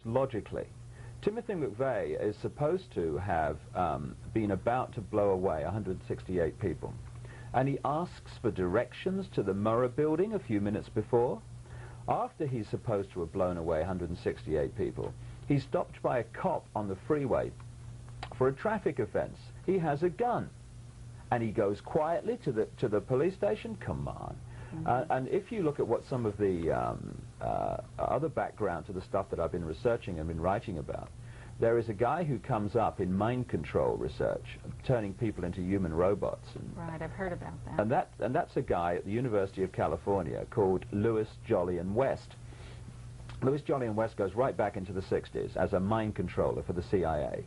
logically. Timothy McVeigh is supposed to have been about to blow away 168 people. And he asks for directions to the Murrah building a few minutes before. After he's supposed to have blown away 168 people, he's stopped by a cop on the freeway for a traffic offense. He has a gun. And he goes quietly to the police station. Come on. And if you look at what some of the other background to the stuff that I've been researching and been writing about, there is a guy who comes up in mind control research, turning people into human robots. Right, I've heard about that. And that's a guy at the University of California called Louis Jolyon West. Louis Jolyon West goes right back into the 60s as a mind controller for the CIA.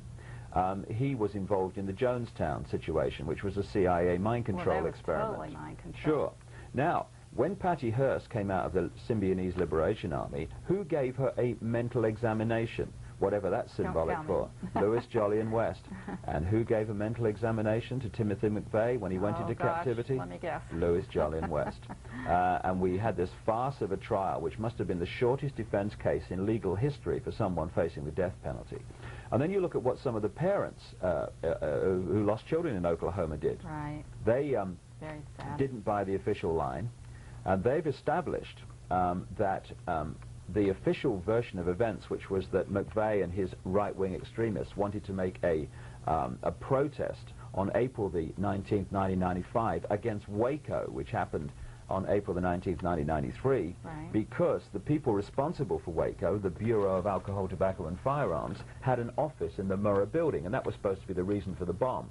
He was involved in the Jonestown situation, which was a CIA mind control experiment. Totally mind control. Sure. Now, when Patty Hearst came out of the Symbionese Liberation Army, who gave her a mental examination? Whatever that's symbolic for. Louis Jolyon West. And who gave a mental examination to Timothy McVeigh when he went into captivity? Let me guess. Louis Jolyon West. And we had this farce of a trial, which must have been the shortest defense case in legal history for someone facing the death penalty. And then you look at what some of the parents who lost children in Oklahoma did. Right. They Very sad. didn't buy the official line, and they've established that the official version of events, which was that McVeigh and his right-wing extremists wanted to make a protest on April the 19th, 1995, against Waco, which happened on April the 19th, 1993, right, because the people responsible for Waco, the Bureau of Alcohol, Tobacco and Firearms, had an office in the Murrah building, and that was supposed to be the reason for the bomb.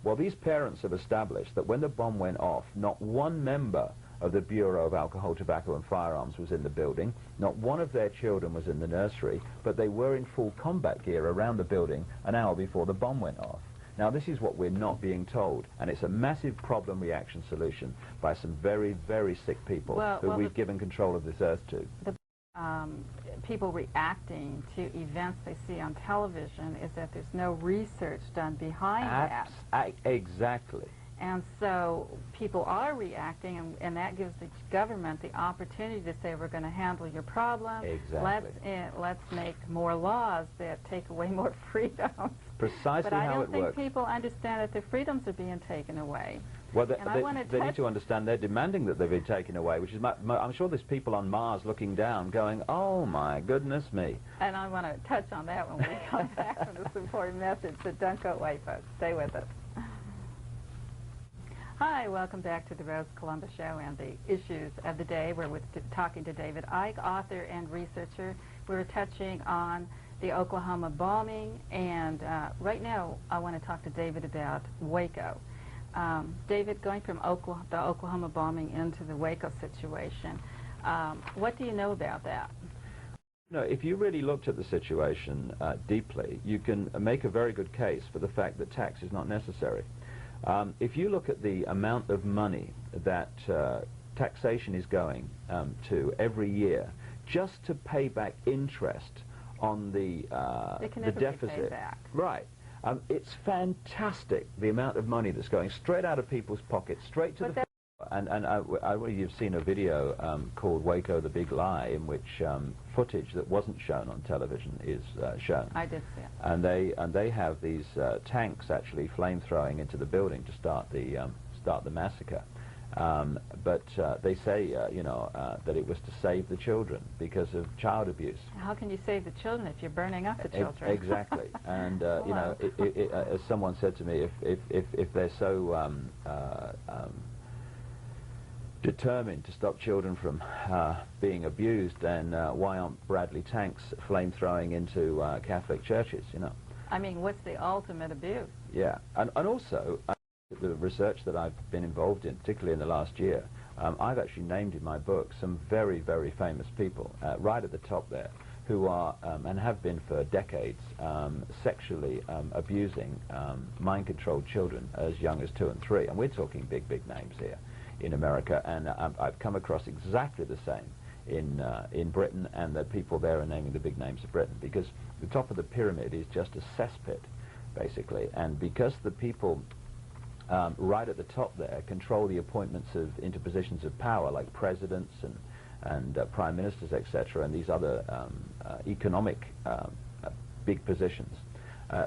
Well, these parents have established that when the bomb went off, not one member of the Bureau of Alcohol, Tobacco and Firearms was in the building, not one of their children was in the nursery, but they were in full combat gear around the building an hour before the bomb went off. Now, this is what we're not being told, and it's a massive problem reaction solution by some very, very sick people who we've given control of this earth to. The people reacting to events they see on television is that there's no research done behind that. Exactly. And so people are reacting, and that gives the government the opportunity to say, we're going to handle your problem. Exactly. Let's make more laws that take away more freedoms. Precisely how it works. But I don't think people understand that their freedoms are being taken away. Well, they need to understand they're demanding that they've been taken away, which is, I'm sure there's people on Mars looking down going, oh my goodness me. And I want to touch on that when we come back from this important message, so don't go away, folks. Stay with us. Hi, welcome back to the Rose Columbus Show and the issues of the day. We're talking to David Icke, author and researcher. We're touching on the Oklahoma bombing, and right now I want to talk to David about Waco. David, going from the Oklahoma bombing into the Waco situation, what do you know about that? No, if you really looked at the situation deeply, you can make a very good case for the fact that tax is not necessary. If you look at the amount of money that taxation is going to every year just to pay back interest on the deficit, be paid back. Right? It's fantastic the amount of money that's going straight out of people's pockets, straight to the. You've seen a video called Waco the Big Lie, in which footage that wasn't shown on television is shown. I did see it. And they have these tanks actually flamethrowing into the building to start the massacre. But they say that it was to save the children because of child abuse. How can you save the children if you're burning up the children? Exactly. And as someone said to me, if they're so determined to stop children from being abused, then why aren't Bradley tanks flamethrowing into Catholic churches, I mean, what's the ultimate abuse? Yeah, and also the research that I've been involved in, particularly in the last year, I've actually named in my book some very, very famous people right at the top there who are, and have been for decades, sexually abusing mind-controlled children as young as 2 and 3. And we're talking big, big names here in America, and I've come across exactly the same in Britain, and that people there are naming the big names of Britain, because the top of the pyramid is just a cesspit, basically, and because the people right at the top there control the appointments into positions of power, like presidents and prime ministers, etc., and these other economic big positions.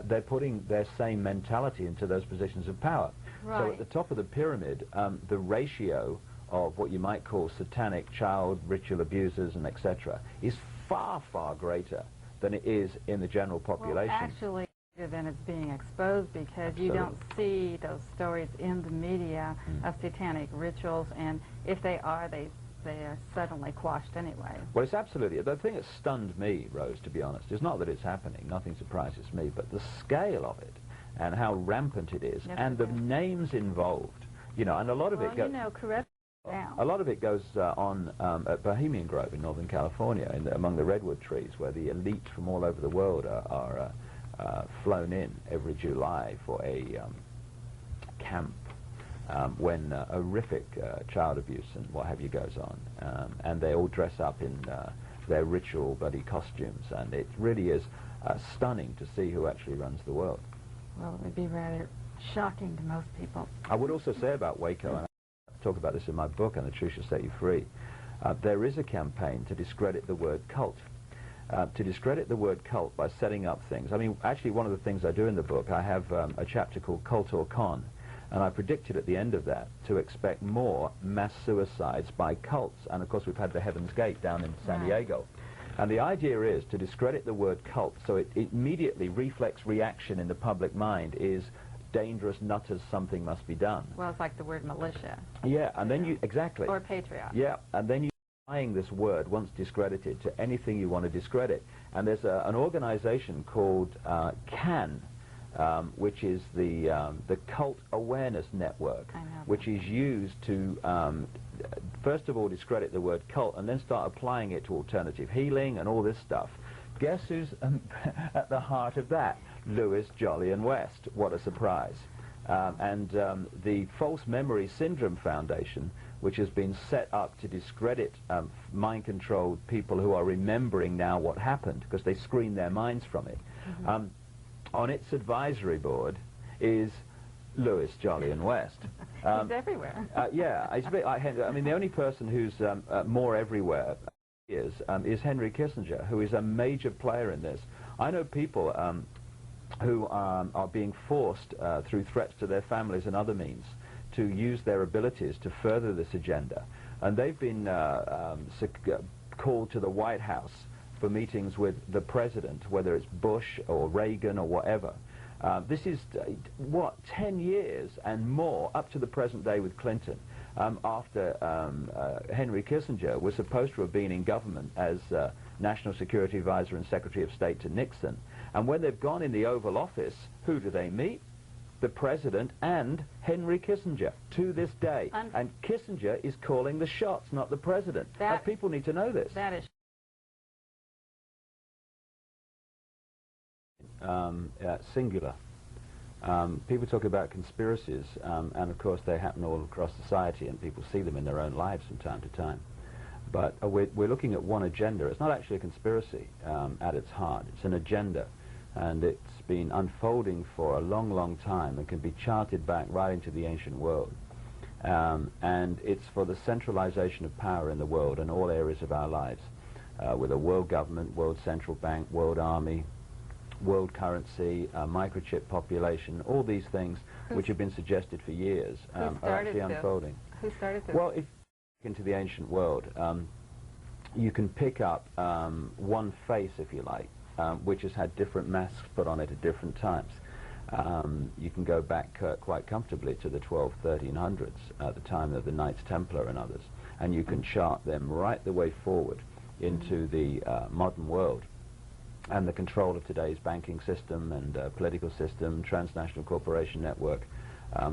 They're putting their same mentality into those positions of power. Right. So at the top of the pyramid, the ratio of what you might call satanic child ritual abusers and etc. is far, far greater than it is in the general population. Well, actually, than it's being exposed, because Absolutely. you don't see those stories in the media of satanic rituals, and if they are, they are suddenly quashed anyway. Well, it's absolutely. The thing that stunned me, Rose, to be honest, is not that it's happening. Nothing surprises me, but the scale of it and how rampant it is, Yes, and the names involved. You know, and a lot of it goes. A lot of it goes on at Bohemian Grove in Northern California, among the redwood trees, where the elite from all over the world are flown in every July for a camp when horrific child abuse and what have you goes on, and they all dress up in their ritual bloody costumes, and it really is stunning to see who actually runs the world. Well, it would be rather shocking to most people. I would also say about Waco, and I talk about this in my book, and the truth shall set you free, there is a campaign to discredit the word cult. To discredit the word cult by setting up things. I mean, actually, one of the things I do in the book, I have a chapter called Cult or Con, and I predicted at the end of that to expect more mass suicides by cults. And, of course, we've had the Heaven's Gate down in San Diego. And the idea is to discredit the word cult, so it immediately reflex reaction in the public mind is dangerous nutters, something must be done. Well, it's like the word militia. Yeah, and then you, exactly. Or patriot. Yeah, and then you applying this word, once discredited, to anything you want to discredit. And there's an organization called CAN, which is the Cult Awareness Network, which is used to, first of all, discredit the word cult, and then start applying it to alternative healing and all this stuff. Guess who's at the heart of that? Lewis, Jolly and West. What a surprise. And the False Memory Syndrome Foundation, which has been set up to discredit mind-controlled people who are remembering now what happened, because they screen their minds from it. On its advisory board is Lewis, Jolly and West. He's everywhere. Yeah, it's a bit like Henry. I mean, the only person who's more everywhere is Henry Kissinger, who is a major player in this. I know people who are being forced through threats to their families and other means to use their abilities to further this agenda. And they've been called to the White House for meetings with the president, whether it's Bush or Reagan or whatever. This is, 10 years and more, up to the present day with Clinton, after Henry Kissinger was supposed to have been in government as National Security Advisor and Secretary of State to Nixon. And when they've gone in the Oval Office, who do they meet? The president and Henry Kissinger to this day. And Kissinger is calling the shots, not the president. Now, people need to know this. That is singular. People talk about conspiracies, and of course they happen all across society, and people see them in their own lives from time to time. But we're looking at one agenda. It's not actually a conspiracy at its heart. It's an agenda, and it's been unfolding for a long, long time and can be charted back right into the ancient world. And it's for the centralization of power in the world in all areas of our lives, with a world government, world central bank, world army, world currency, microchip population, all these things which have been suggested for years are actually unfolding. Who started this? Well, if you look into the ancient world, you can pick up one face, if you like, which has had different masks put on it at different times. You can go back quite comfortably to the 1300s, at the time of the Knights Templar and others, and you can chart them right the way forward into the modern world and the control of today's banking system and political system, transnational corporation network.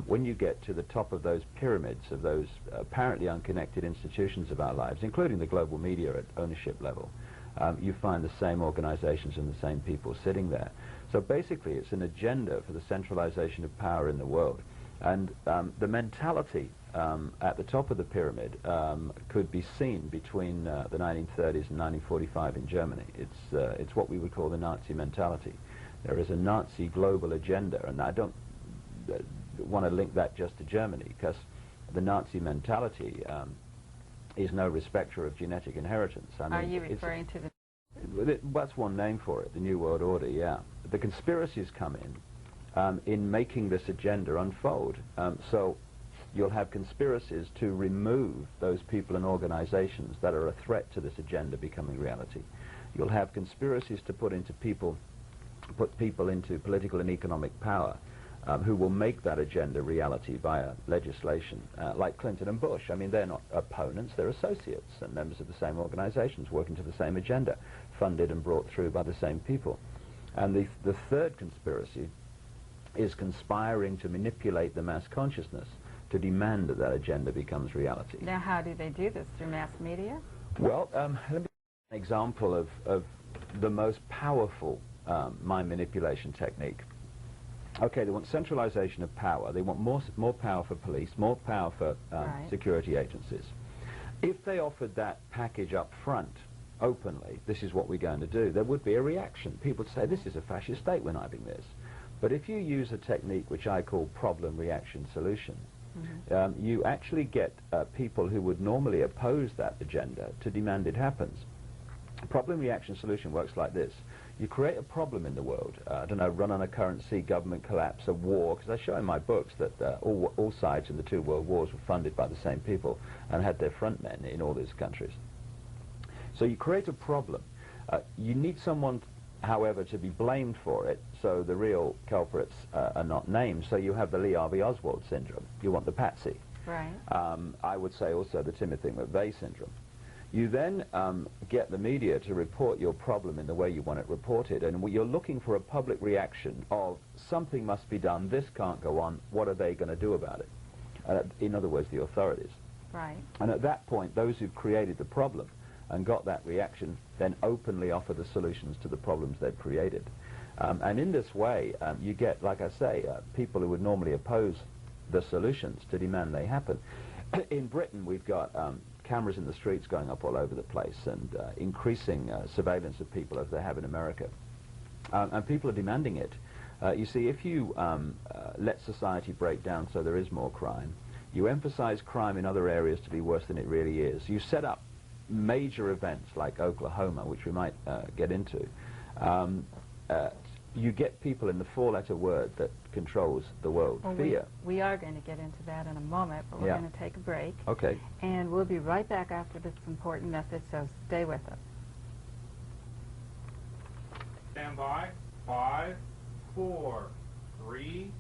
When you get to the top of those pyramids of those apparently unconnected institutions of our lives, including the global media at ownership level, you find the same organizations and the same people sitting there. So basically it's an agenda for the centralization of power in the world. And the mentality at the top of the pyramid could be seen between the 1930s and 1945 in Germany. It's what we would call the Nazi mentality. There is a Nazi global agenda, and I don't want to link that just to Germany, because the Nazi mentality is no respecter of genetic inheritance. I mean, are you referring to the... That's one name for it, the New World Order, yeah. The conspiracies come in making this agenda unfold. So you'll have conspiracies to remove those people and organizations that are a threat to this agenda becoming reality. You'll have conspiracies to put people into political and economic power who will make that agenda reality via legislation, like Clinton and Bush. I mean, they're not opponents, they're associates and members of the same organizations working to the same agenda, funded and brought through by the same people. And the third conspiracy is conspiring to manipulate the mass consciousness to demand that that agenda becomes reality. Now, how do they do this? Through mass media? Well, let me give an example of the most powerful mind manipulation technique. Okay, they want centralization of power. They want more power for police, more power for Right. security agencies. If they offered that package up front, openly, this is what we're going to do, there would be a reaction. People would say, this is a fascist state, we're not having this. But if you use a technique which I call problem, reaction, solution, you actually get people who would normally oppose that agenda to demand it happens. Problem, reaction, solution works like this. You create a problem in the world, I don't know, run on a currency, government collapse, a war, because I show in my books that all sides in the two world wars were funded by the same people and had their front men in all these countries. So you create a problem. You need someone, however, to be blamed for it, so the real culprits are not named. So you have the Lee Harvey Oswald syndrome. You want the patsy. Right. I would say also the Timothy McVeigh syndrome. You then get the media to report your problem in the way you want it reported, and you're looking for a public reaction of something must be done, this can't go on, what are they going to do about it? In other words, the authorities. Right. And at that point, those who've created the problem and got that reaction then openly offer the solutions to the problems they've created. And in this way, you get, like I say, people who would normally oppose the solutions to demand they happen. In Britain, we've got cameras in the streets going up all over the place and increasing surveillance of people as they have in America. And people are demanding it. You see, if you let society break down so there is more crime, you emphasize crime in other areas to be worse than it really is. You set up major events like Oklahoma, which we might get into. You get people in the four-letter word that controls the world, Well, fear. we are going to get into that in a moment, but we're Yeah. going to take a break. Okay. And we'll be right back after this important message, so stay with us. Stand by. 5, 4, 3,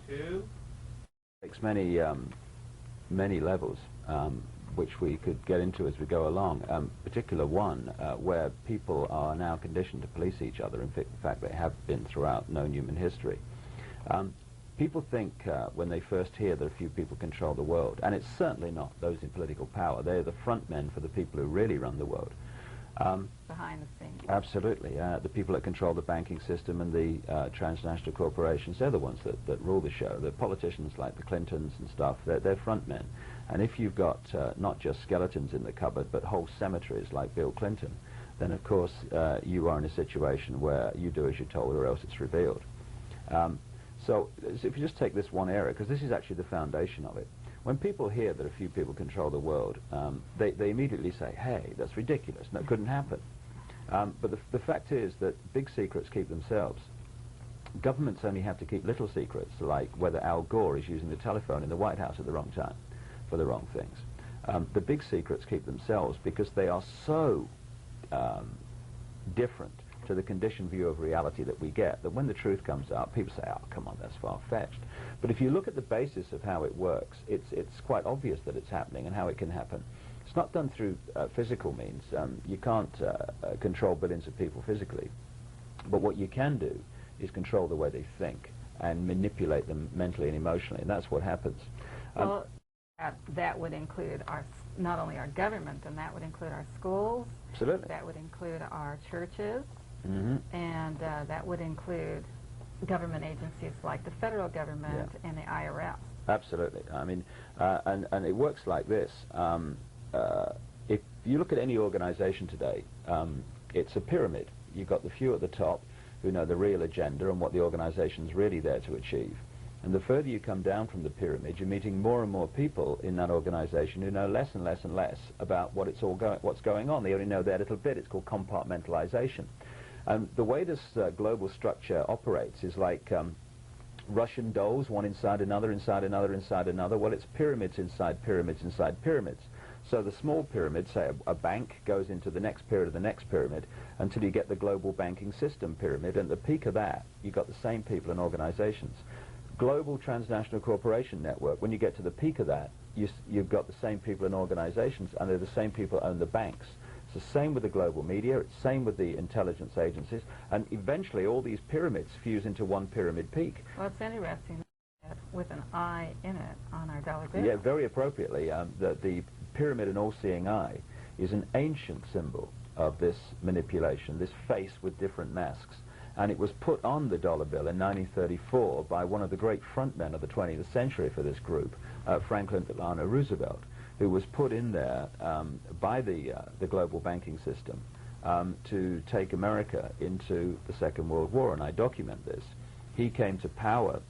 2. Takes many levels, which we could get into as we go along. Particular one where people are now conditioned to police each other. In fact, they have been throughout known human history. People think when they first hear that a few people control the world, and it's certainly not those in political power. They're the front men for the people who really run the world. Behind the scenes. Absolutely. The people that control the banking system and the transnational corporations, they're the ones that rule the show. The politicians like the Clintons and stuff, they're front men. And if you've got not just skeletons in the cupboard, but whole cemeteries like Bill Clinton, then of course you are in a situation where you do as you're told or else it's revealed. So if you just take this one area, because this is actually the foundation of it, when people hear that a few people control the world, they immediately say, hey, that's ridiculous, that couldn't happen. But the fact is that big secrets keep themselves. Governments only have to keep little secrets, like whether Al Gore is using the telephone in the White House at the wrong time for the wrong things. The big secrets keep themselves because they are so different to the conditioned view of reality that we get, that when the truth comes out, people say, oh, come on, that's far-fetched. But if you look at the basis of how it works, it's quite obvious that it's happening and how it can happen. It's not done through physical means. You can't control billions of people physically. But what you can do is control the way they think and manipulate them mentally and emotionally, and that's what happens. Well, that would include not only our government, and that would include our schools. Absolutely. That would include our churches. Mm-hmm. And that would include government agencies like the federal government and the IRS. Absolutely. I mean, and it works like this. If you look at any organization today, it's a pyramid. You've got the few at the top who know the real agenda and what the organization's really there to achieve. And the further you come down from the pyramid, you're meeting more and more people in that organization who know less and less and less about what's going on. They only know their little bit. It's called compartmentalization. The way this global structure operates is like Russian dolls, one inside another, inside another, inside another. Well, it's pyramids inside pyramids inside pyramids. So the small pyramid, say a bank, goes into the next pyramid of the next pyramid until you get the global banking system pyramid. And at the peak of that, you've got the same people and organizations. Global transnational corporation network, when you get to the peak of that, you've got the same people and organizations, and they're the same people who own the banks. It's the same with the global media, it's the same with the intelligence agencies, and eventually all these pyramids fuse into one pyramid peak. Well, it's interesting that with an eye in it on our dollar bill. Yeah, very appropriately. The pyramid and all-seeing eye is an ancient symbol of this manipulation, this face with different masks. And it was put on the dollar bill in 1934 by one of the great frontmen of the 20th century for this group, Franklin Delano Roosevelt, who was put in there by the global banking system to take America into the Second World War, and I document this. He came to power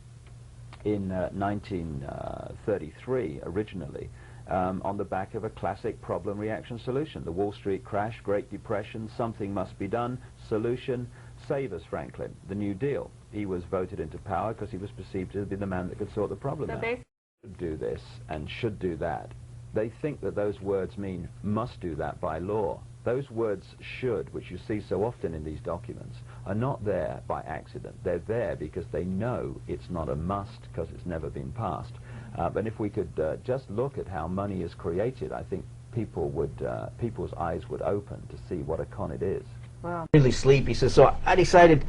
in 1933 originally on the back of a classic problem-reaction solution. The Wall Street crash, Great Depression, something must be done, solution, save us, Franklin, the New Deal. He was voted into power because he was perceived to be the man that could sort the problem out. Should do this and should do that. They think that those words mean must do that by law. Those words should, which you see so often in these documents, are not there by accident. They're there because they know it's not a must because it's never been passed. And if we could just look at how money is created, I think people's eyes would open to see what a con it is. Well, really sleepy. He says, so I decided,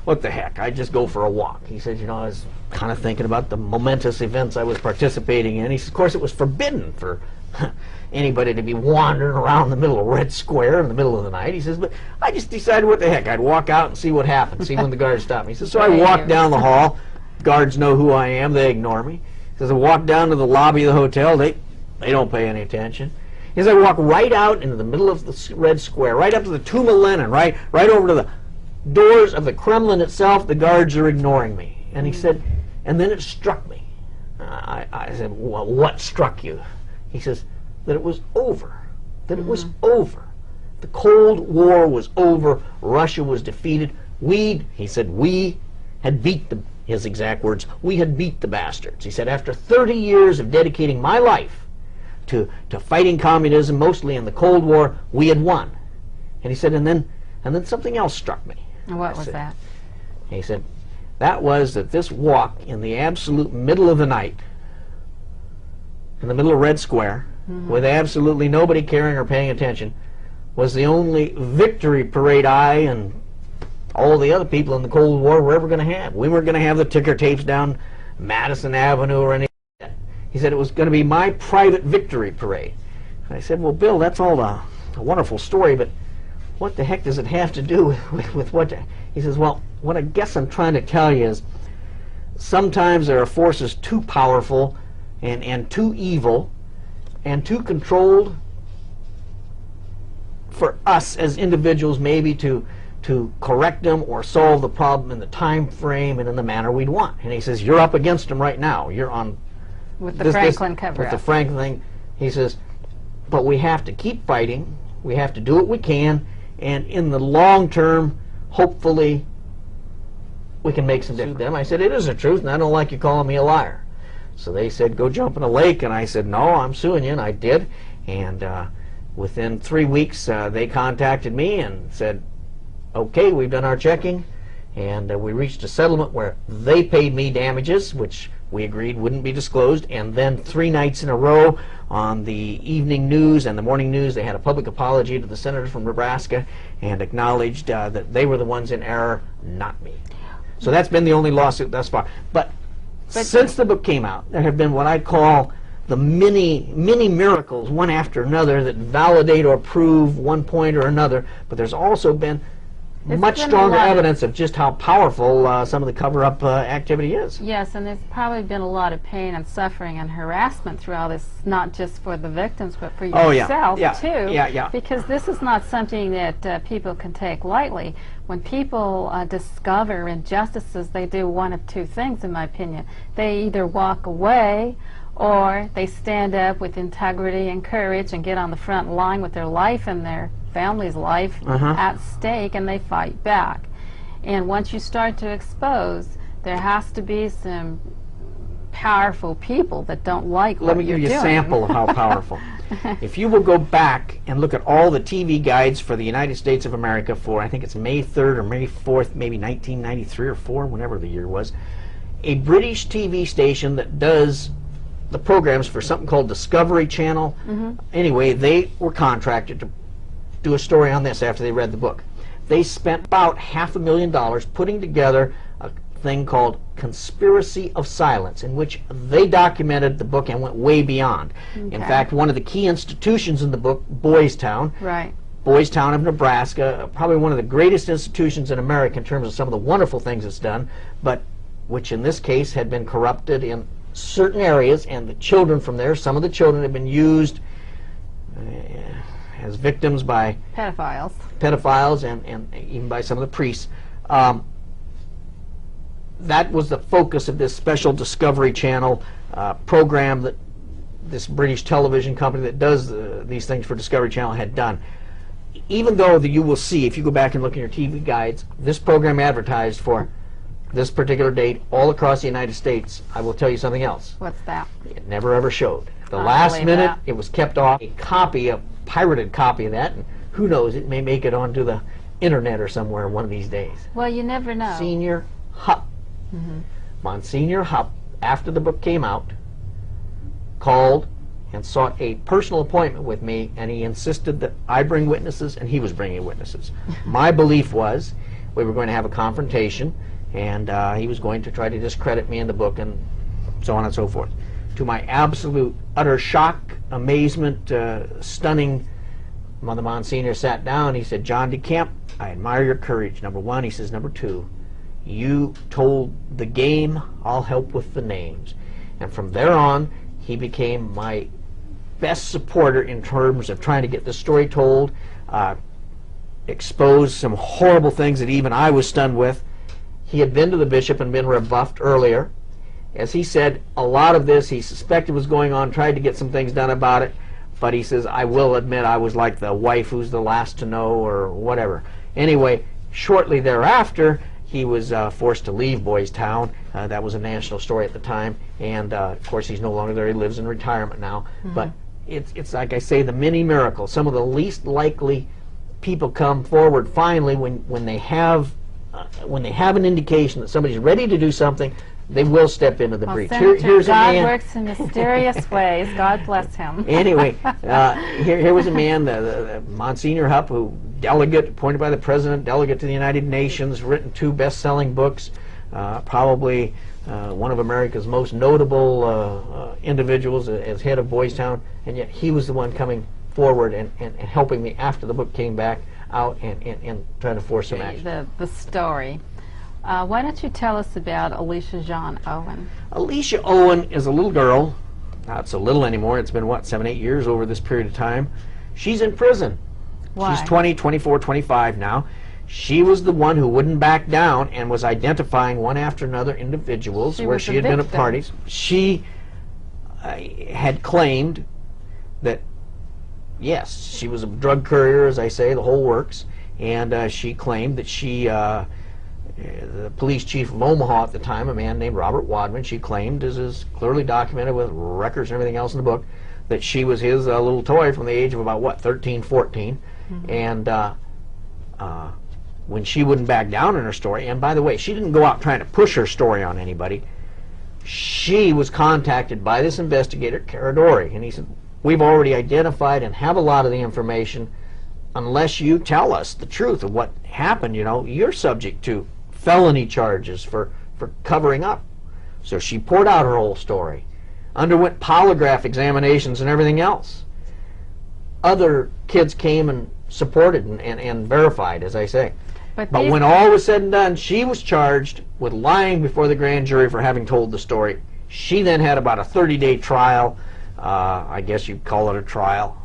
what the heck, I'd just go for a walk. He said, you know, I was kind of thinking about the momentous events I was participating in. He says, of course, it was forbidden for anybody to be wandering around the middle of Red Square in the middle of the night. He says, but I just decided, what the heck, I'd walk out and see what happened, see when the guards stop me. He says, so I walk down the hall. Guards know who I am. They ignore me. He says, I walk down to the lobby of the hotel. They don't pay any attention. As I walk right out into the middle of the Red Square, right up to the Tomb of Lenin, right over to the doors of the Kremlin itself, the guards are ignoring me. And he said, and then it struck me. I said, well, what struck you? He says, that it was over. That it was over. The Cold War was over. Russia was defeated. He said, we had beat them, his exact words, we had beat the bastards. He said, after 30 years of dedicating my life to fighting communism, mostly in the Cold War, we had won. And he said, and then something else struck me. and what was that? He said, that was that this walk in the absolute middle of the night, in the middle of Red Square, with absolutely nobody caring or paying attention, was the only victory parade I and all the other people in the Cold War were ever going to have. We weren't going to have the ticker tapes down Madison Avenue or anything. He said it was going to be my private victory parade. And I said, well, Bill, that's all a wonderful story, but what the heck does it have to do with what? He says, well, what I guess I'm trying to tell you is sometimes there are forces too powerful and too evil and too controlled for us as individuals maybe to correct them or solve the problem in the time frame and in the manner we'd want. And he says, you're up against them right now. You're on with the Franklin cover-up. With the Franklin thing. He says, but we have to keep fighting. We have to do what we can. And in the long term, hopefully, we can make some difference. I said, it is the truth, and I don't like you calling me a liar. So they said, go jump in a lake. And I said, no, I'm suing you. And I did. And within 3 weeks, they contacted me and said, okay, we've done our checking. And we reached a settlement where they paid me damages, which we agreed wouldn't be disclosed. And then 3 nights in a row on the evening news and the morning news, they had a public apology to the senator from Nebraska and acknowledged that they were the ones in error, not me. So that's been the only lawsuit thus far. But since the book came out, there have been what I call the many miracles, one after another, that validate or prove one point or another. But there's also been much been a stronger lot of- evidence of just how powerful some of the cover-up activity is. Yes, and there's probably been a lot of pain and suffering and harassment through all this, not just for the victims, but for Oh, yeah. yourself, Yeah. too. Yeah. Because this is not something that people can take lightly. When people discover injustices, they do one of two things, in my opinion. They either walk away, or they stand up with integrity and courage and get on the front line with their life and their family's life at stake, and they fight back. And once you start to expose, there has to be some powerful people that don't like Let what me you're give you a doing. sample of how powerful. If you will go back and look at all the TV guides for the United States of America for, I think it's May 3rd or May 4th, maybe 1993 or 4, whenever the year was, a British TV station that does the programs for something called Discovery Channel. Anyway, they were contracted to do a story on this after they read the book. They spent about $500,000 putting together a thing called Conspiracy of Silence, in which they documented the book and went way beyond. In fact, one of the key institutions in the book, Boys Town, Right. Boys Town of Nebraska, probably one of the greatest institutions in America in terms of some of the wonderful things it's done, but which in this case had been corrupted in certain areas, and the children from there, some of the children have been used as victims by Pedophiles. and even by some of the priests. That was the focus of this special Discovery Channel program that this British television company that does these things for Discovery Channel had done. Even though you will see, if you go back and look in your TV guides, this program advertised for this particular date all across the United States, I will tell you something else. What's that? It never ever showed. At the I last believe minute, that. it was kept off. A copy, a pirated copy of that, and who knows, it may make it onto the internet or somewhere one of these days. Well, you never know. Senior Hupp. Monsignor Hupp, after the book came out, called and sought a personal appointment with me, and he insisted that I bring witnesses, and he was bringing witnesses. My belief was we were going to have a confrontation, and he was going to try to discredit me in the book, and so on and so forth. To my absolute, utter shock, amazement, stunning, Mother Monsignor sat down. He said, "John DeCamp, I admire your courage, number one." He says, "Number two, you told the game, I'll help with the names." And from there on, he became my best supporter in terms of trying to get the story told, expose some horrible things that even I was stunned with. He had been to the bishop and been rebuffed earlier. As he said, a lot of this he suspected was going on, tried to get some things done about it, but he says, "I will admit I was like the wife who's the last to know," or whatever. Anyway, shortly thereafter, he was forced to leave Boys Town. That was a national story at the time, and of course he's no longer there. He lives in retirement now. But it's like I say, the mini miracle. Some of the least likely people come forward finally when they have an indication that somebody's ready to do something. They will step into the breach. Senator, Here's a God man. works in mysterious ways. God bless him. Anyway, here was a man, the Monsignor Hupp, who delegate, appointed by the president, delegate to the United Nations, written 2 best-selling books, probably one of America's most notable individuals as head of Boys Town, and yet he was the one coming forward and helping me after the book came back out and trying to force some action. The story. Why don't you tell us about Alicia Jean Owen? Alicia Owen is a little girl. Not so little anymore. It's been, what, 7, 8 years over this period of time. She's in prison. Why? She's 20, 24, 25 now. She was the one who wouldn't back down and was identifying one after another individuals where she had been at parties. She had claimed that, yes, she was a drug courier, as I say, the whole works, and she claimed that she, the police chief of Omaha at the time, a man named Robert Wadman, she claimed, as is clearly documented with records and everything else in the book, that she was his little toy from the age of about, what, 13, 14, and when she wouldn't back down in her story, and by the way, she didn't go out trying to push her story on anybody. She was contacted by this investigator, Caradori, and he said, "We've already identified and have a lot of the information. Unless you tell us the truth of what happened, you know, you're subject to felony charges for covering up." So she poured out her whole story, underwent polygraph examinations and everything else. Other kids came and supported and verified, as I say. But when all was said and done, she was charged with lying before the grand jury for having told the story. She then had about a 30-day trial. I guess you'd call it a trial.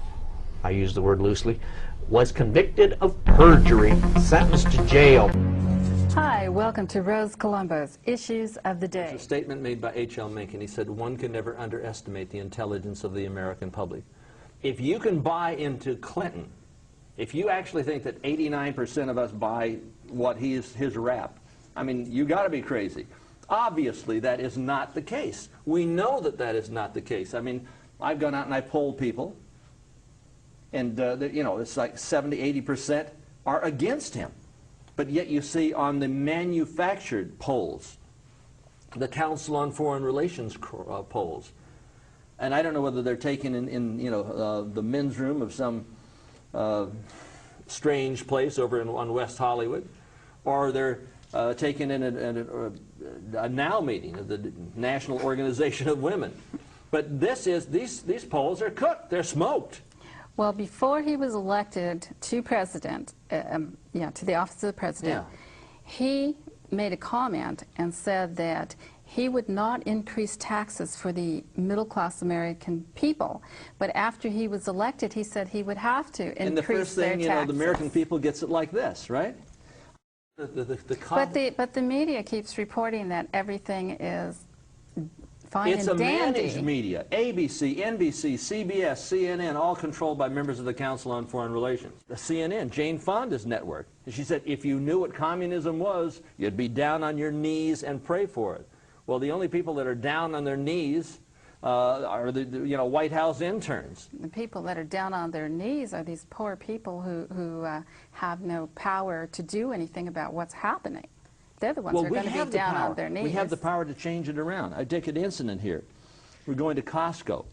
I use the word loosely. Was convicted of perjury, sentenced to jail. Hi, welcome to Rose Colombo's Issues of the Day. There's a statement made by H.L. Mencken. He said, one can never underestimate the intelligence of the American public. If you can buy into Clinton, if you actually think that 89% of us buy what his rap, I mean, you got to be crazy. Obviously, that is not the case. We know that that is not the case. I mean, I've gone out and I've polled people, and you know, it's like 70–80% are against him. But yet you see on the manufactured polls, the Council on Foreign Relations polls, and I don't know whether they're taken in you know, the men's room of some strange place over on West Hollywood, or they're taken in a NOW meeting of the National Organization of Women. But these polls are cooked, they're smoked. Well, before he was elected to president, to the office of the president, he made a comment and said that he would not increase taxes for the middle-class American people. But after he was elected, he said he would have to increase their taxes. And the first thing, you know, the American people gets it like this, right? But the media keeps reporting that everything is fine it's and dandy. It's a managed media. ABC, NBC, CBS, CNN, all controlled by members of the Council on Foreign Relations. The CNN, Jane Fonda's network. And she said, if you knew what communism was, you'd be down on your knees and pray for it. Well, the only people that are down on their knees are the White House interns. The people that are down on their knees are these poor people who have no power to do anything about what's happening. They're the ones who are going to be down on their knees. We have the power to change it around. I take an incident here. We're going to Costco.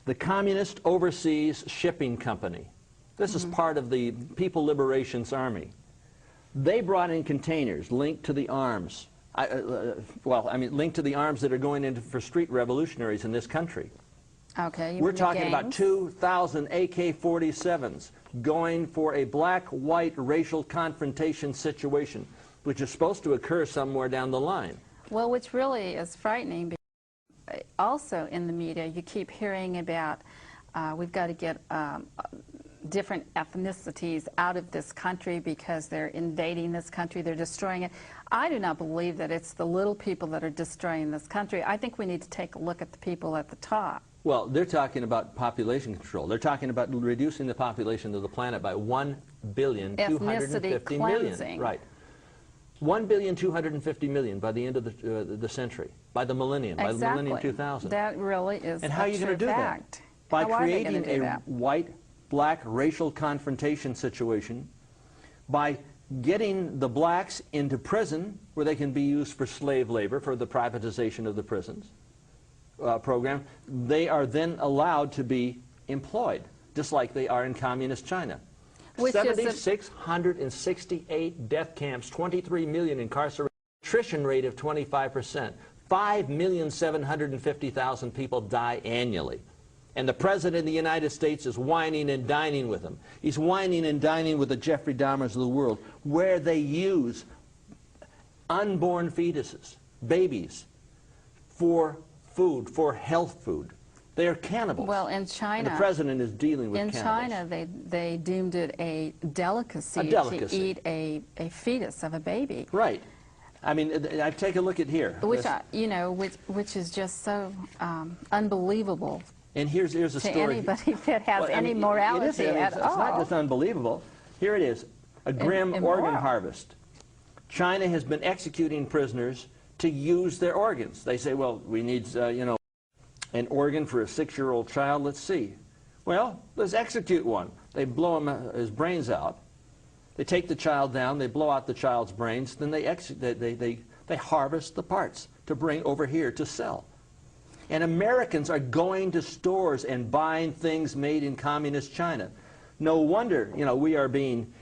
The Communist Overseas Shipping Company. This is part of the People Liberation's Army. They brought in containers linked to the arms. Linked to the arms that are going in for street revolutionaries in this country. Okay, we're talking about 2,000 AK-47s going for a black-white racial confrontation situation, which is supposed to occur somewhere down the line. Well, which really is frightening. Because also in the media, you keep hearing about we've got to get different ethnicities out of this country because they're invading this country, they're destroying it. I do not believe that it's the little people that are destroying this country. I think we need to take a look at the people at the top. Well, they're talking about population control. They're talking about reducing the population of the planet by 1,250,000,000. Right. 1,250,000,000 by the end of the century, by the millennium, by the millennium 2000. That really is and how are you going to do that? By creating a white-black racial confrontation situation, by getting the blacks into prison where they can be used for slave labor, for the privatization of the prisons program. They are then allowed to be employed, just like they are in communist China. 7,668 death camps, 23 million incarcerated, attrition rate of 25%, 5,750,000 people die annually. And the President of the United States is whining and dining with them. He's whining and dining with the Jeffrey Dahmers of the world, where they use unborn fetuses, babies, for food, for health food. They are cannibals. Well, in China, and the President is dealing with cannibals. In China, they deemed it a delicacy to eat a fetus of a baby. Right. I mean, I take a look at here. Which which is just so unbelievable. And here's a story. To anybody that has any morality at all. It's not just unbelievable. Here it is, a grim organ harvest. China has been executing prisoners to use their organs. They say, well, we need, an organ for a 6-year-old child. Let's see. Well, let's execute one. They blow his brains out. They take the child down. They blow out the child's brains. Then they harvest the parts to bring over here to sell. And Americans are going to stores and buying things made in communist China. No wonder, we are being,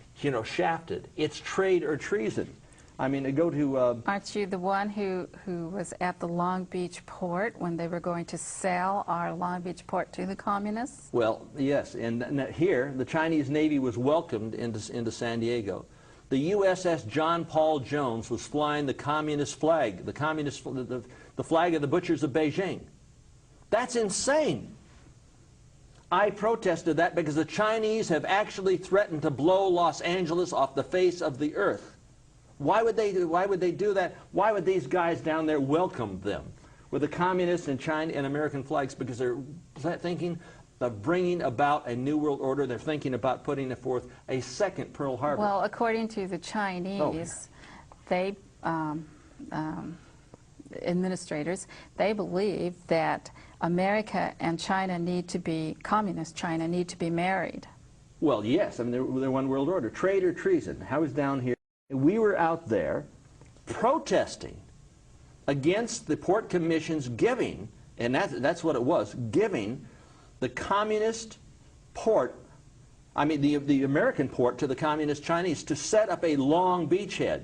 shafted. It's trade or treason. I mean, go to... Aren't you the one who was at the Long Beach port when they were going to sell our Long Beach port to the communists? Well, yes, and here, the Chinese Navy was welcomed into San Diego. The USS John Paul Jones was flying the communist flag, the flag of the butchers of Beijing. That's insane. I protested that because the Chinese have actually threatened to blow Los Angeles off the face of the earth. Why would they do that? Why would these guys down there welcome them with the communists and China and American flags? Because they're thinking of bringing about a new world order. They're thinking about putting forth a second Pearl Harbor. Well, according to the Chinese, they administrators, they believe that America and China need to be, communist China need to be married. Well, yes, I mean, they're one world order. Trade or treason. I was down here. We were out there protesting against the Port Commission's giving, and that's what it was, giving the communist port, I mean the American port to the communist Chinese to set up a long beachhead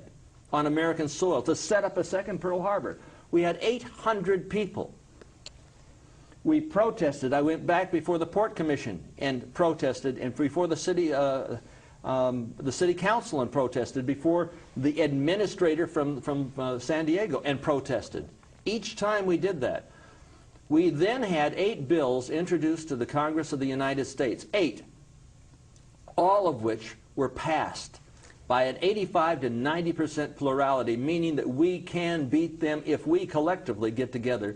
on American soil, to set up a second Pearl Harbor. We had 800 people. We protested. I went back before the Port Commission and protested, and before the city council and protested, before the administrator from San Diego and protested. Each time we did that. We then had 8 bills introduced to the Congress of the United States, 8, all of which were passed by an 85 to 90% plurality, meaning that we can beat them if we collectively get together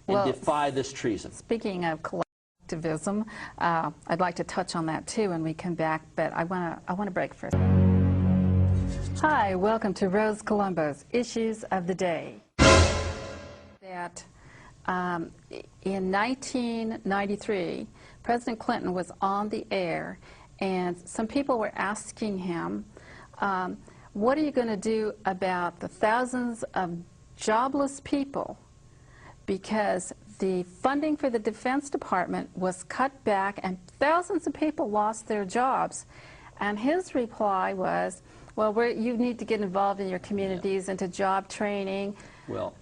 and defy this treason. Speaking of collectivism, I'd like to touch on that too when we come back, but I want to break first. Hi, welcome to Rose Colombo's Issues of the Day. That in 1993, President Clinton was on the air, and some people were asking him, what are you going to do about the thousands of jobless people? Because the funding for the Defense Department was cut back and thousands of people lost their jobs. And his reply was, well, you need to get involved in your communities into job training. Well,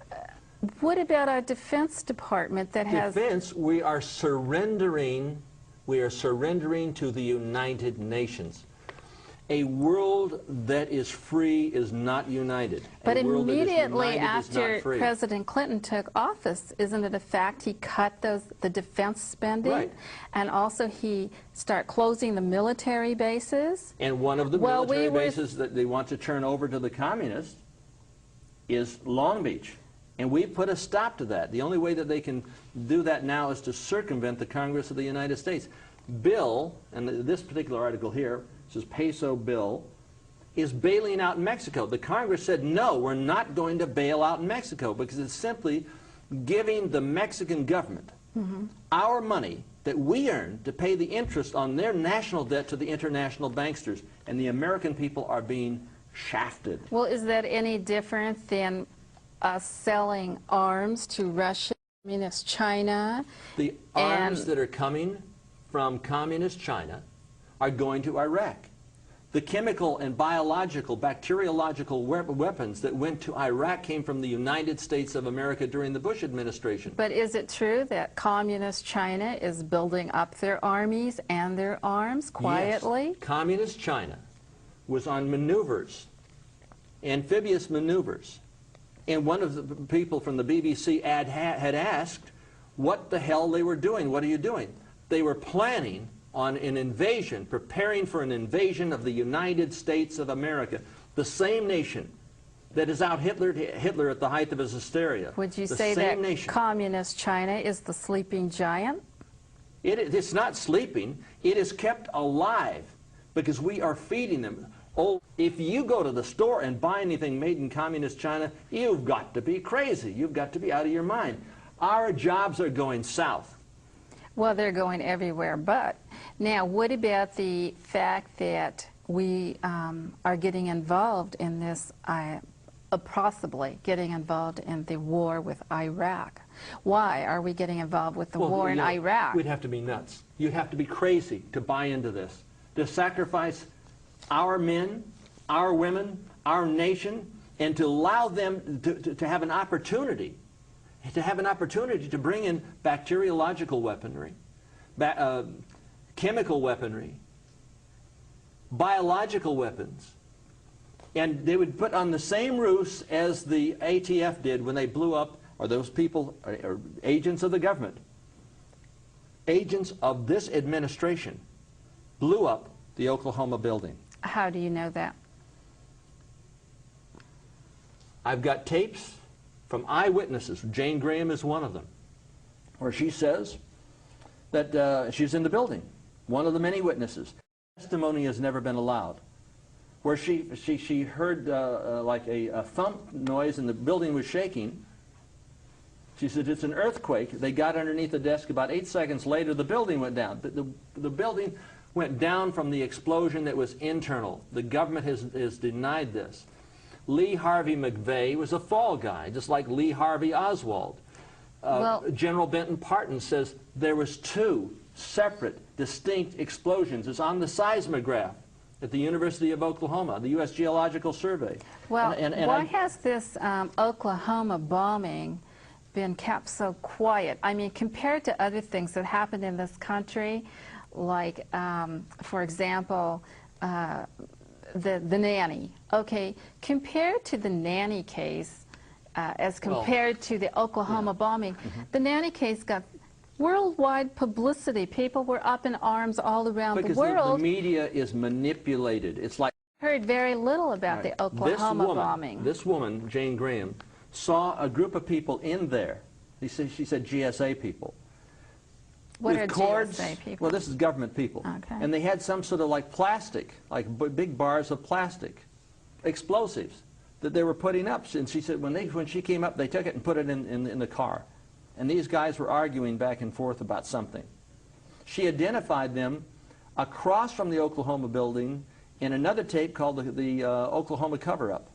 what about our Defense Department that has... Defense, we are surrendering to the United Nations. A world that is free is not united. But immediately after President Clinton took office, isn't it a fact he cut the defense spending? Right. And also he started closing the military bases? And one of the military bases that they want to turn over to the communists is Long Beach. And we put a stop to that. The only way that they can do that now is to circumvent the Congress of the United States. Bill, and this particular article here, this peso bill, is bailing out Mexico. The Congress said, no, we're not going to bail out Mexico because it's simply giving the Mexican government our money that we earn to pay the interest on their national debt to the international banksters. And the American people are being shafted. Well, is that any different than us selling arms to Russia, Communist China? The arms that are coming from Communist China are going to Iraq. The chemical and biological, bacteriological weapons that went to Iraq came from the United States of America during the Bush administration. But is it true that Communist China is building up their armies and their arms quietly? Yes. Communist China was on maneuvers, amphibious maneuvers. And one of the people from the BBC had asked what the hell they were doing. What are you doing? They were planning on an invasion, preparing for an invasion of the United States of America, the same nation that is out Hitler at the height of his hysteria. Would you say that Communist China is the sleeping giant? It's not sleeping. It is kept alive because we are feeding them. Oh, if you go to the store and buy anything made in Communist China, you've got to be crazy. You've got to be out of your mind. Our jobs are going south. Well, they're going everywhere, but now what about the fact that we are getting involved in this, possibly getting involved in the war with Iraq? Why are we getting involved with the war in Iraq? We'd have to be nuts. You'd have to be crazy to buy into this, to sacrifice our men, our women, our nation, and to allow them to have an opportunity, to bring in bacteriological weaponry, chemical weaponry, biological weapons, and they would put on the same roofs as the ATF did when they blew up, or those people, or agents of the government, agents of this administration, blew up the Oklahoma building. How do you know that? I've got tapes from eyewitnesses. Jane Graham is one of them, where she says that she's in the building, one of the many witnesses. Testimony has never been allowed. Where she heard like a thump noise and the building was shaking. She said, it's an earthquake. They got underneath the desk. About 8 seconds later, the building went down. The building went down from the explosion that was internal. The government has denied this. Lee Harvey McVeigh was a fall guy, just like Lee Harvey Oswald. General Benton Parton says there was 2 separate, distinct explosions. It's on the seismograph at the University of Oklahoma, the U.S. Geological Survey. Well, why has this Oklahoma bombing been kept so quiet? I mean, compared to other things that happened in this country, like, for example, the nanny. Okay, compared to the nanny case, as compared to the Oklahoma bombing, the nanny case got worldwide publicity. People were up in arms all around the world. Because the media is manipulated. It's like heard very little about the Oklahoma bombing. This woman, Jane Graham, saw a group of people in there. She said GSA people. What are cords, GSA people? Well, this is government people. Okay. And they had some sort of like plastic, like big bars of plastic, explosives that they were putting up. And she said when she came up, they took it and put it in the car. And these guys were arguing back and forth about something. She identified them across from the Oklahoma building in another tape called the Oklahoma Cover-Up,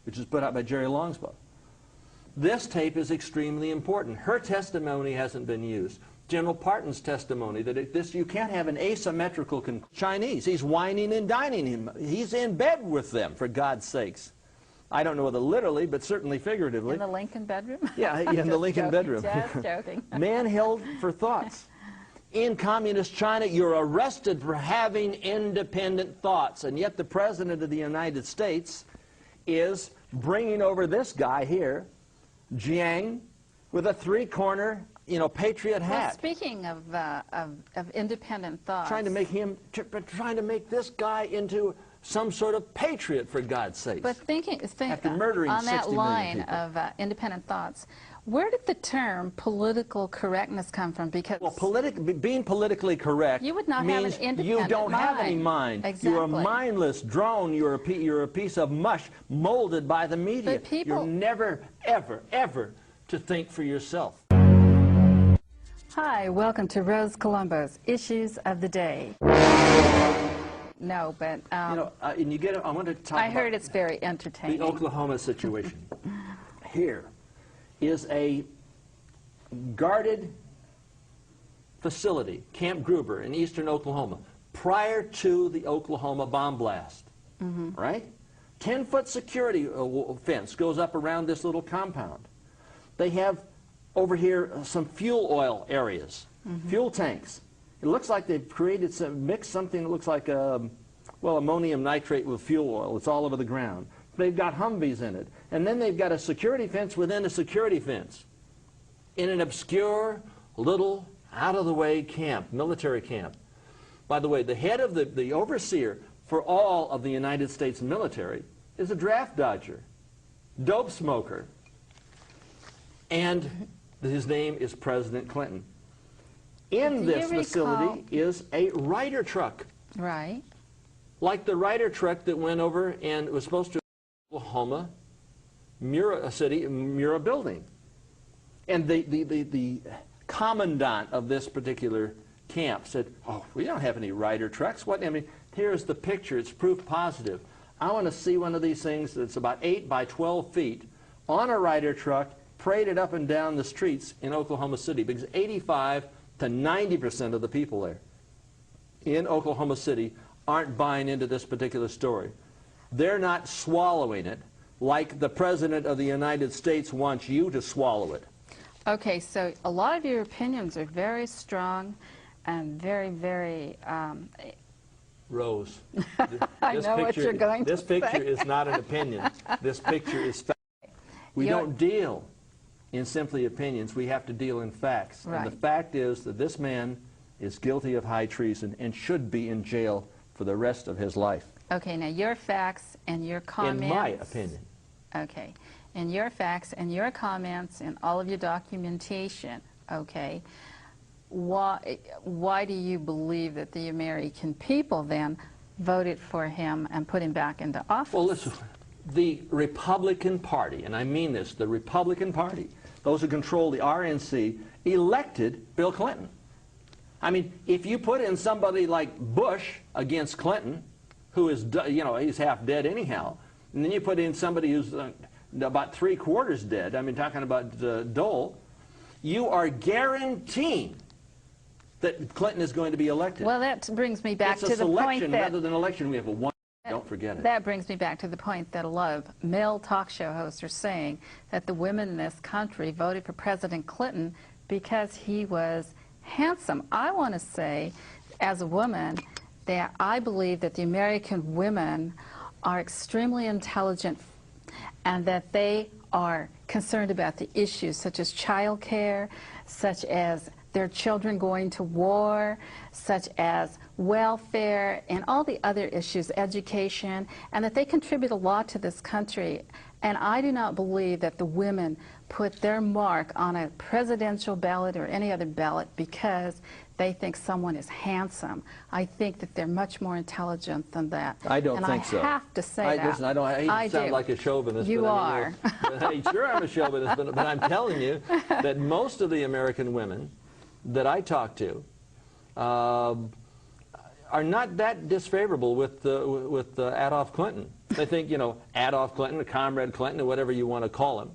which is put out by Jerry Longsbaugh. This tape is extremely important. Her testimony hasn't been used. General Parton's testimony that you can't have an asymmetrical Chinese. He's whining and dining him. He's in bed with them, for God's sakes. I don't know whether literally, but certainly figuratively. In the Lincoln bedroom? Yeah, in the Lincoln bedroom. Just joking. Man held for thoughts. In communist China, you're arrested for having independent thoughts, and yet the President of the United States is bringing over this guy here, Jiang, with a 3-corner, patriot hat. Well, speaking of independent thoughts, trying to make this guy into some sort of patriot, for God's sakes. But after murdering on that 60 line million people. of independent thoughts, where did the term political correctness come from? Because being politically correct you would not means have an independent you don't mind. have any mind. Exactly. You're a mindless drone. You're a piece of mush molded by the media. But people, you're never, ever, ever to think for yourself. Hi, welcome to Rose Colombo's Issues of the Day. No, but and you get. I want to talk. I heard it's very entertaining. The Oklahoma situation. Here is a guarded facility, Camp Gruber in eastern Oklahoma, prior to the Oklahoma bomb blast. Right? 10-foot security fence goes up around this little compound. They have over here some fuel oil areas, fuel tanks. It looks like they've mixed something that looks like, ammonium nitrate with fuel oil. It's all over the ground. They've got Humvees in it. And then they've got a security fence within a security fence in an obscure, little, out-of-the-way camp, military camp. By the way, the head of the overseer for all of the United States military is a draft dodger, dope smoker, and his name is President Clinton. In this facility is a Ryder truck. Right. Like the Ryder truck that went over and was supposed to Oklahoma, Murrah building. And the commandant of this particular camp said, "Oh, we don't have any Ryder trucks. What? I mean, here's the picture. It's proof positive. I want to see one of these things that's about 8 by 12 feet on a Ryder truck, paraded up and down the streets in Oklahoma City, because 85 to 90% of the people there in Oklahoma City aren't buying into this particular story. They're not swallowing it like the President of the United States wants you to swallow it. Okay, so a lot of your opinions are very strong and very, very... Rose, I know what you're going to this picture say. is not an opinion. This picture is fact. We don't deal in simply opinions. We have to deal in facts. Right. And the fact is that this man is guilty of high treason and should be in jail for the rest of his life. Okay, now your facts and your comments... In my opinion. Okay. And your facts and your comments and all of your documentation, okay, why do you believe that the American people then voted for him and put him back into office? Well, listen, the Republican Party, and I mean this, the Republican Party, those who control the RNC, elected Bill Clinton. I mean, if you put in somebody like Bush against Clinton, who is, you know, he's half dead anyhow, and then you put in somebody who's about 3/4 dead, I mean, talking about Dole, you are guaranteeing that Clinton is going to be elected. Well, that brings me back it's to a the point selection that... rather than election. We have a one. Don't forget it. That brings me back to the point that a lot of male talk show hosts are saying that the women in this country voted for President Clinton because he was handsome. I want to say, as a woman, that I believe that the American women are extremely intelligent and that they are concerned about the issues such as child care, such as their children going to war, such as welfare and all the other issues, education, and that they contribute a lot to this country. And I do not believe that the women put their mark on a presidential ballot or any other ballot because they think someone is handsome. I think that they're much more intelligent than that. I don't think so. And I have to say that. Listen, I hate to sound like a chauvinist. You but are. I mean, sure, I'm a chauvinist, but I'm telling you that most of the American women that I talk to are not that disfavorable with Adolf Clinton. They think, you know, Adolf Clinton, or Comrade Clinton, or whatever you want to call him,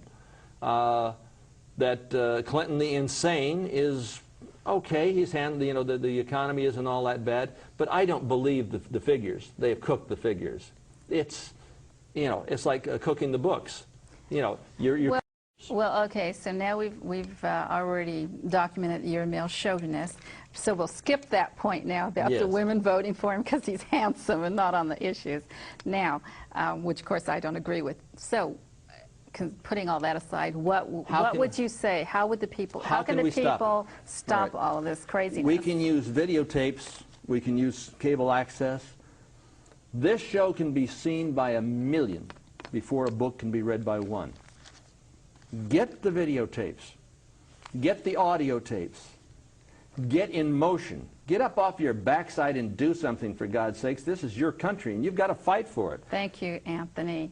that Clinton the insane is okay. He's handled, you know, the economy isn't all that bad, but I don't believe the figures. They have cooked the figures. It's, you know, it's like cooking the books. You know, you're Well, okay, so now we've already documented that you're a male chauvinist, so we'll skip that point now about the women voting for him because he's handsome and not on the issues. Now, which of course I don't agree with. So, putting all that aside, what would you say? How would the people? How can the people stop all of this craziness? We can use videotapes. We can use cable access. This show can be seen by 1 million before a book can be read by 1. Get the videotapes. Get the audio tapes. Get in motion. Get up off your backside and do something, for God's sakes. This is your country, and you've got to fight for it. Thank you, Anthony.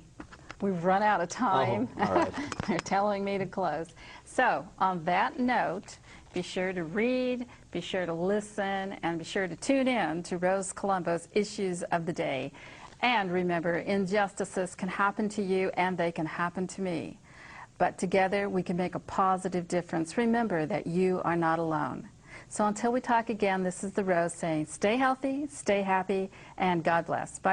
We've run out of time. Oh, all right. They're telling me to close. So, on that note, be sure to read, be sure to listen, and be sure to tune in to Rose Colombo's Issues of the Day. And remember, injustices can happen to you, and they can happen to me. But together, we can make a positive difference. Remember that you are not alone. So until we talk again, this is the Rose saying, stay healthy, stay happy, and God bless. Bye.